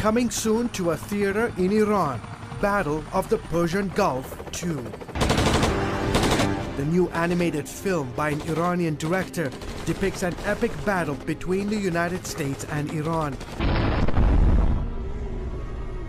Coming soon to a theater in Iran, Battle of the Persian Gulf 2. The new animated film by an Iranian director depicts an epic battle between the United States and Iran.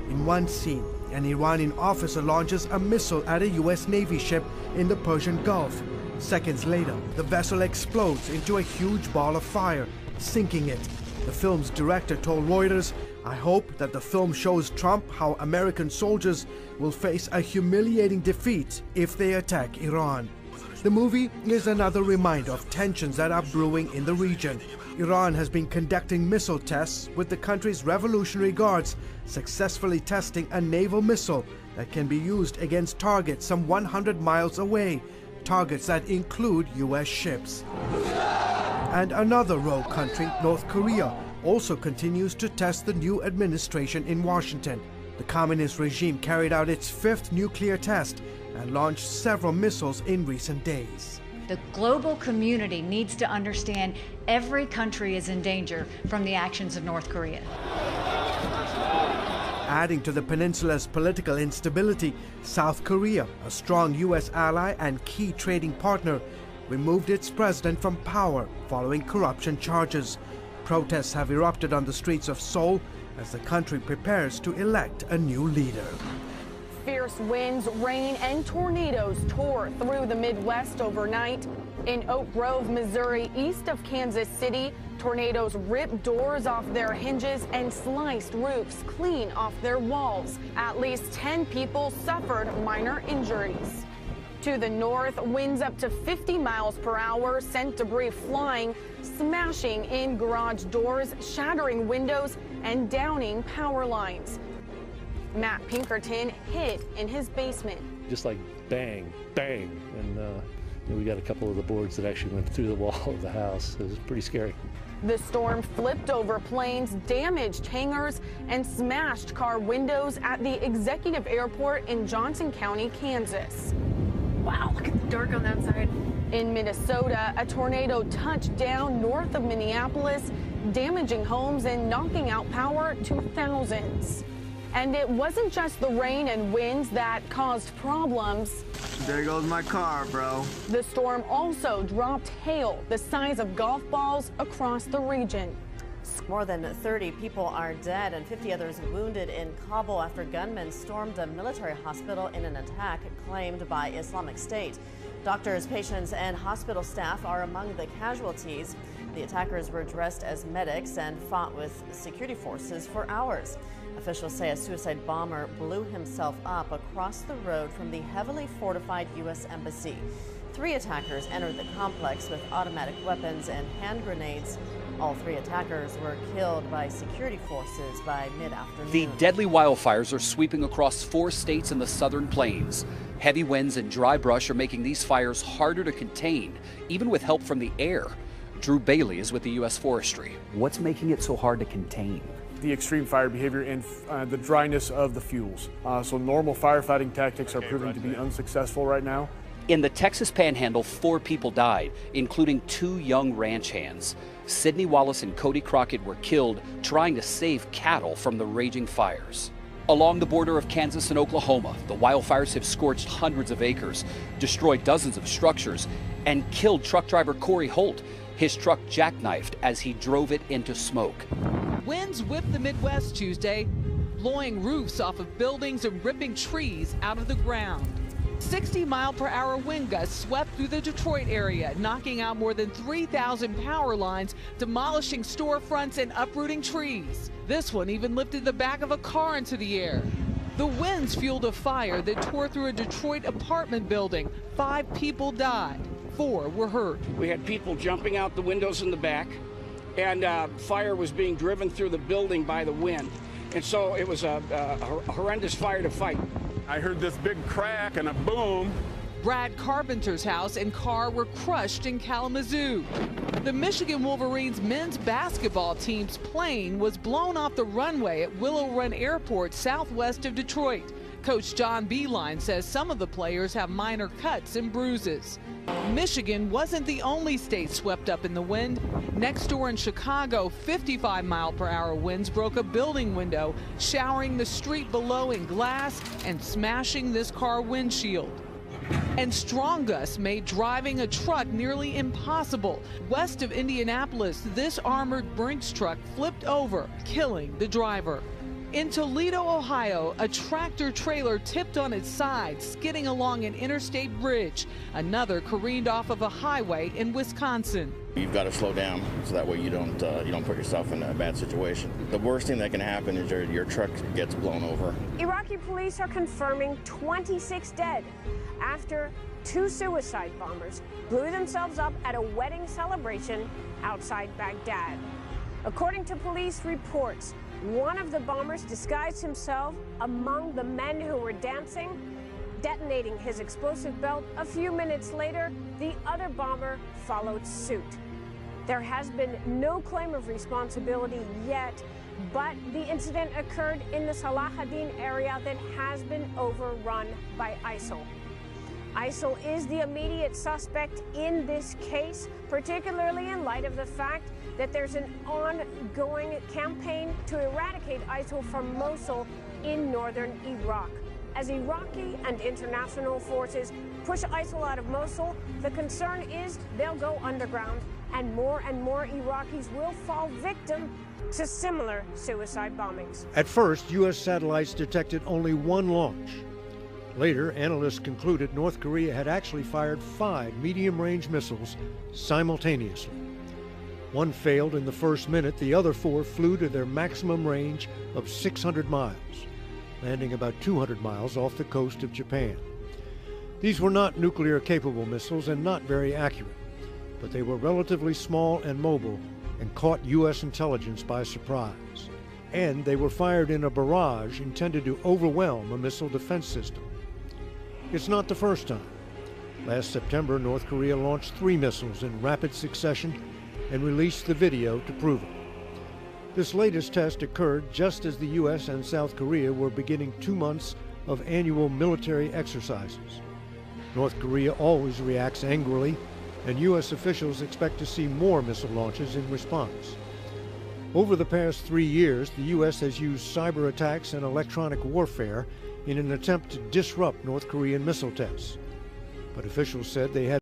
In one scene, an Iranian officer launches a missile at a U.S. Navy ship in the Persian Gulf. Seconds later, the vessel explodes into a huge ball of fire, sinking it. The film's director told Reuters, "I hope that the film shows Trump how American soldiers will face a humiliating defeat if they attack Iran." The movie is another reminder of tensions that are brewing in the region. Iran has been conducting missile tests, with the country's Revolutionary Guards successfully testing a naval missile that can be used against targets some 100 miles away, targets that include U.S. ships. And another rogue country, North Korea, also continues to test the new administration in Washington. The communist regime carried out its 5th nuclear test and launched several missiles in recent days. The global community needs to understand every country is in danger from the actions of North Korea. Adding to the peninsula's political instability, South Korea, a strong U.S. ally and key trading partner, removed its president from power following corruption charges. Protests have erupted on the streets of Seoul as the country prepares to elect a new leader. Fierce winds, rain, and tornadoes tore through the Midwest overnight. In Oak Grove, Missouri, east of Kansas City, tornadoes ripped doors off their hinges and sliced roofs clean off their walls. At least 10 people suffered minor injuries. To the north, winds up to 50 miles per hour sent debris flying, smashing in garage doors, shattering windows, and downing power lines. Matt Pinkerton hid in his basement. Just like bang, bang, and we got a couple of the boards that actually went through the wall of the house. It was pretty scary. The storm flipped over planes, damaged hangars, and smashed car windows at the Executive Airport in Johnson County, Kansas. Wow, look at the dark on that side. In Minnesota, a tornado touched down north of Minneapolis, damaging homes and knocking out power to thousands. And it wasn't just the rain and winds that caused problems. There goes my car, bro. The storm also dropped hail the size of golf balls across the region. More than 30 people are dead and 50 others wounded in Kabul after gunmen stormed a military hospital in an attack claimed by Islamic State. Doctors, patients, and hospital staff are among the casualties. The attackers were dressed as medics and fought with security forces for hours. Officials say a suicide bomber blew himself up across the road from the heavily fortified U.S. Embassy. 3 attackers entered the complex with automatic weapons and hand grenades. All 3 attackers were killed by security forces by mid-afternoon. The deadly wildfires are sweeping across 4 states in the southern plains. Heavy winds and dry brush are making these fires harder to contain, even with help from the air. Drew Bailey is with the U.S. Forestry. What's making it so hard to contain? The extreme fire behavior and the dryness of the fuels. So normal firefighting tactics are proving to be unsuccessful right now. In the Texas Panhandle, 4 people died, including 2 young ranch hands. Sidney Wallace and Cody Crockett were killed trying to save cattle from the raging fires. Along the border of Kansas and Oklahoma, the wildfires have scorched hundreds of acres, destroyed dozens of structures, and killed truck driver Corey Holt. His truck jackknifed as he drove it into smoke. Winds whipped the Midwest Tuesday, blowing roofs off of buildings and ripping trees out of the ground. 60-mile-per-hour wind gusts swept through the Detroit area, knocking out more than 3,000 power lines, demolishing storefronts and uprooting trees. This one even lifted the back of a car into the air. The winds fueled a fire that tore through a Detroit apartment building. 5 people died. 4 were hurt. We had people jumping out the windows in the back, and fire was being driven through the building by the wind. And so it was a horrendous fire to fight. I heard this big crack and a boom. Brad Carpenter's house and car were crushed in Kalamazoo. The Michigan Wolverines men's basketball team's plane was blown off the runway at Willow Run Airport southwest of Detroit. Coach John Beeline says some of the players have minor cuts and bruises. Michigan wasn't the only state swept up in the wind. Next door in Chicago, 55-mile-per-hour winds broke a building window, showering the street below in glass and smashing this car windshield. And strong gusts made driving a truck nearly impossible. West of Indianapolis, this armored Brinks truck flipped over, killing the driver. In Toledo, Ohio, a tractor trailer tipped on its side, skidding along an interstate bridge. Another careened off of a highway in Wisconsin. You've got to slow down so that way you don't put yourself in a bad situation. The worst thing that can happen is your truck gets blown over. Iraqi police are confirming 26 dead after 2 suicide bombers blew themselves up at a wedding celebration outside Baghdad. According to police reports, one of the bombers disguised himself among the men who were dancing, detonating his explosive belt. A few minutes later, the other bomber followed suit. There has been no claim of responsibility yet, but the incident occurred in the Salahuddin area that has been overrun by ISIL. ISIL is the immediate suspect in this case, particularly in light of the fact that there's an ongoing campaign to eradicate ISIL from Mosul in northern Iraq. As Iraqi and international forces push ISIL out of Mosul, the concern is they'll go underground and more Iraqis will fall victim to similar suicide bombings. At first, U.S. satellites detected only one launch. Later, analysts concluded North Korea had actually fired 5 medium-range missiles simultaneously. One failed in the first minute, the other 4 flew to their maximum range of 600 miles, landing about 200 miles off the coast of Japan. These were not nuclear-capable missiles and not very accurate, but they were relatively small and mobile and caught U.S. intelligence by surprise. And they were fired in a barrage intended to overwhelm a missile defense system. It's not the first time. Last September, North Korea launched 3 missiles in rapid succession and released the video to prove it. This latest test occurred just as the U.S. and South Korea were beginning 2 months of annual military exercises. North Korea always reacts angrily, and U.S. officials expect to see more missile launches in response. Over the past 3 years, the U.S. has used cyber attacks and electronic warfare in an attempt to disrupt North Korean missile tests. But officials said they had